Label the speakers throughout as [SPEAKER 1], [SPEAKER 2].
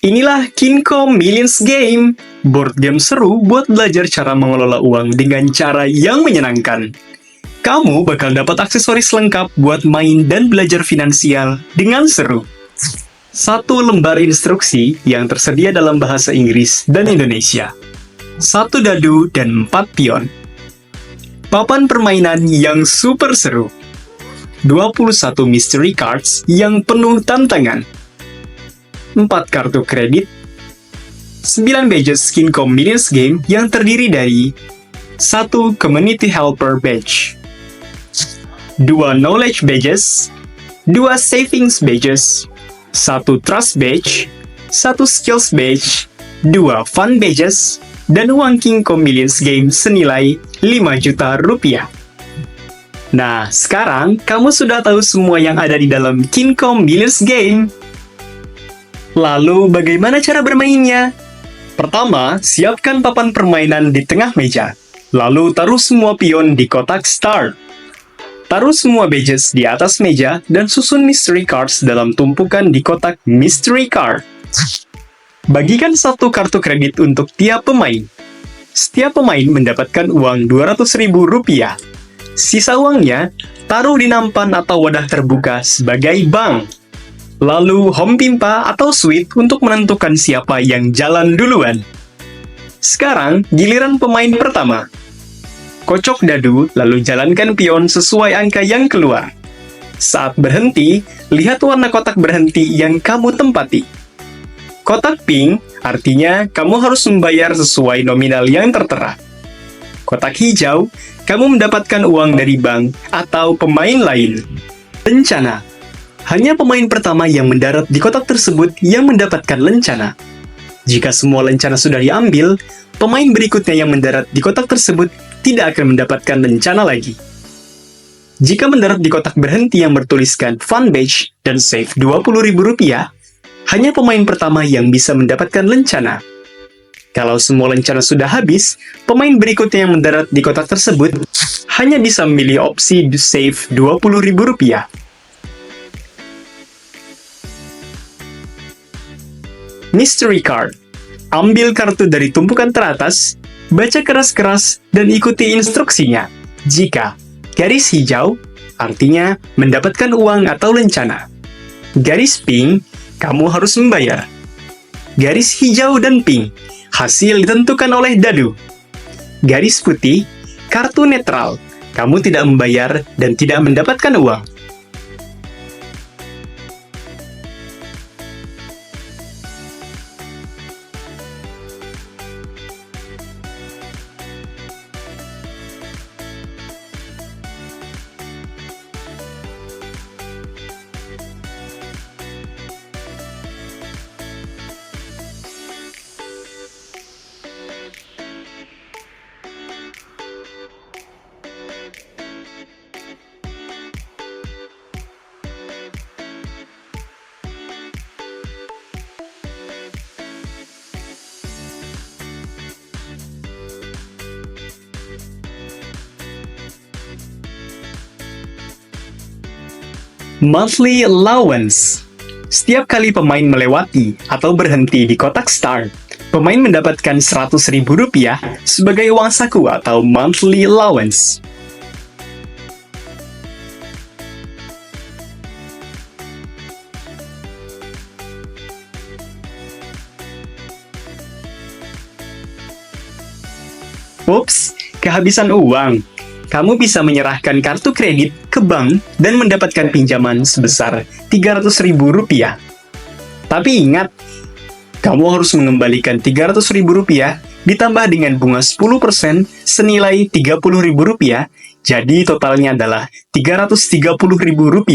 [SPEAKER 1] Inilah Kinko Millions Game, board game seru buat belajar cara mengelola uang dengan cara yang menyenangkan. Kamu bakal dapat aksesoris lengkap buat main dan belajar finansial dengan seru. Satu lembar instruksi yang tersedia dalam bahasa Inggris dan Indonesia. Satu dadu dan 4 pion. Papan permainan yang super seru. 21 mystery cards yang penuh tantangan. 4 kartu kredit, 9 badges Kinko Millions Game yang terdiri dari 1 Community Helper Badge, 2 Knowledge Badges, 2 Savings Badges, 1 Trust Badge, 1 Skills Badge, 2 Fun Badges, dan uang Kinko Millions Game senilai 5 juta rupiah. Nah, sekarang kamu sudah tahu semua yang ada di dalam Kinko Millions Game. Lalu, bagaimana cara bermainnya? Pertama, siapkan papan permainan di tengah meja. Lalu, taruh semua pion di kotak start. Taruh semua badges di atas meja dan susun mystery cards dalam tumpukan di kotak mystery card. Bagikan satu kartu kredit untuk tiap pemain. Setiap pemain mendapatkan uang Rp200.000. Sisa uangnya, taruh di nampan atau wadah terbuka sebagai bank. Lalu home pimpa atau sweet untuk menentukan siapa yang jalan duluan. Sekarang, giliran pemain pertama. Kocok dadu, lalu jalankan pion sesuai angka yang keluar. Saat berhenti, lihat warna kotak berhenti yang kamu tempati. Kotak pink, artinya kamu harus membayar sesuai nominal yang tertera. Kotak hijau, kamu mendapatkan uang dari bank atau pemain lain. Lencana. Hanya pemain pertama yang mendarat di kotak tersebut yang mendapatkan lencana. Jika semua lencana sudah diambil, pemain berikutnya yang mendarat di kotak tersebut tidak akan mendapatkan lencana lagi. Jika mendarat di kotak berhenti yang bertuliskan Fun Badge dan save Rp20.000, hanya pemain pertama yang bisa mendapatkan lencana. Kalau semua lencana sudah habis, pemain berikutnya yang mendarat di kotak tersebut hanya bisa memilih opsi save Rp20.000. Mystery Card. Ambil kartu dari tumpukan teratas, baca keras-keras, dan ikuti instruksinya. Jika garis hijau, artinya mendapatkan uang atau lencana. Garis pink, kamu harus membayar. Garis hijau dan pink, hasil ditentukan oleh dadu. Garis putih, kartu netral, kamu tidak membayar dan tidak mendapatkan uang. Monthly Allowance. Setiap kali pemain melewati atau berhenti di kotak start, pemain mendapatkan Rp100.000 sebagai uang saku atau monthly allowance. Ups, kehabisan uang. Kamu bisa menyerahkan kartu kredit ke bank dan mendapatkan pinjaman sebesar Rp300.000. Tapi ingat, kamu harus mengembalikan Rp300.000 ditambah dengan bunga 10% senilai Rp30.000, jadi totalnya adalah Rp330.000.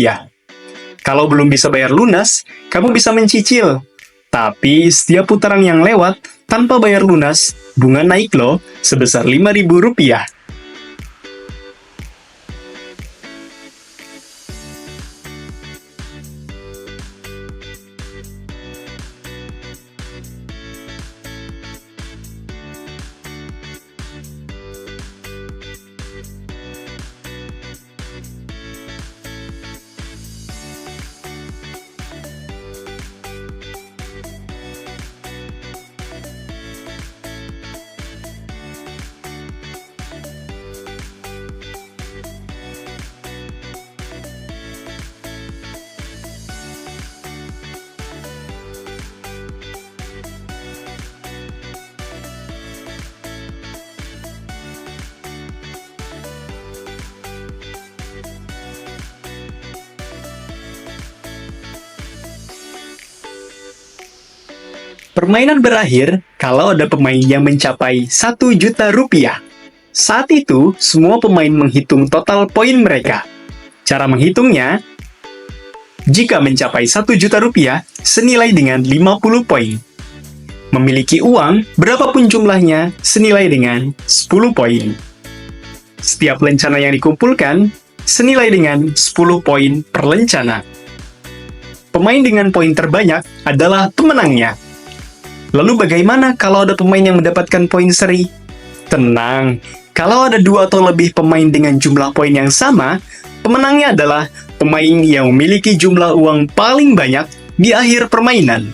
[SPEAKER 1] Kalau belum bisa bayar lunas, kamu bisa mencicil. Tapi setiap putaran yang lewat tanpa bayar lunas, bunga naik loh sebesar Rp5.000. Permainan berakhir kalau ada pemain yang mencapai 1 juta rupiah. Saat itu, semua pemain menghitung total poin mereka. Cara menghitungnya, jika mencapai 1 juta rupiah, senilai dengan 50 poin. Memiliki uang, berapapun jumlahnya, senilai dengan 10 poin. Setiap lencana yang dikumpulkan, senilai dengan 10 poin per lencana. Pemain dengan poin terbanyak adalah pemenangnya. Lalu bagaimana kalau ada pemain yang mendapatkan poin seri? Tenang, kalau ada 2 atau lebih pemain dengan jumlah poin yang sama, pemenangnya adalah pemain yang memiliki jumlah uang paling banyak di akhir permainan.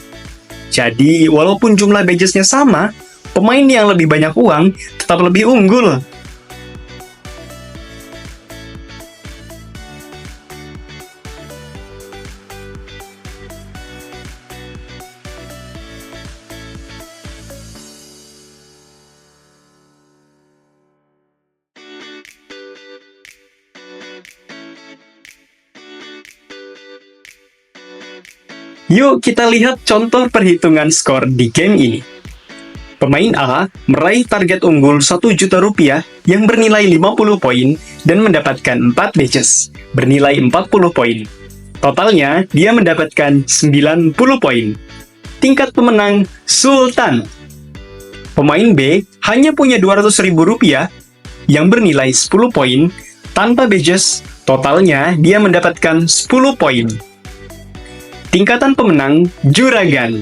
[SPEAKER 1] Jadi, walaupun jumlah badges-nya sama, pemain yang lebih banyak uang tetap lebih unggul. Yuk kita lihat contoh perhitungan skor di game ini. Pemain A meraih target unggul 1 juta rupiah yang bernilai 50 poin dan mendapatkan 4 badges, bernilai 40 poin. Totalnya, dia mendapatkan 90 poin. Tingkat pemenang Sultan. Pemain B hanya punya 200.000 rupiah yang bernilai 10 poin tanpa badges, totalnya dia mendapatkan 10 poin. Tingkatan pemenang Juragan.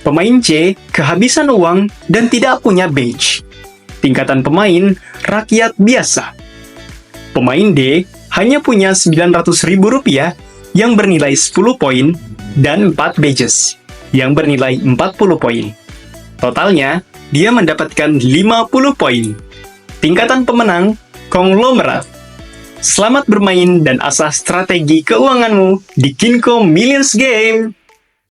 [SPEAKER 1] Pemain C kehabisan uang dan tidak punya badge. Tingkatan pemain rakyat biasa. Pemain D hanya punya 900.000 rupiah yang bernilai 10 poin dan 4 badges yang bernilai 40 poin. Totalnya, dia mendapatkan 50 poin. Tingkatan pemenang konglomerat. Selamat bermain dan asah strategi keuanganmu di Kinko Millions Game!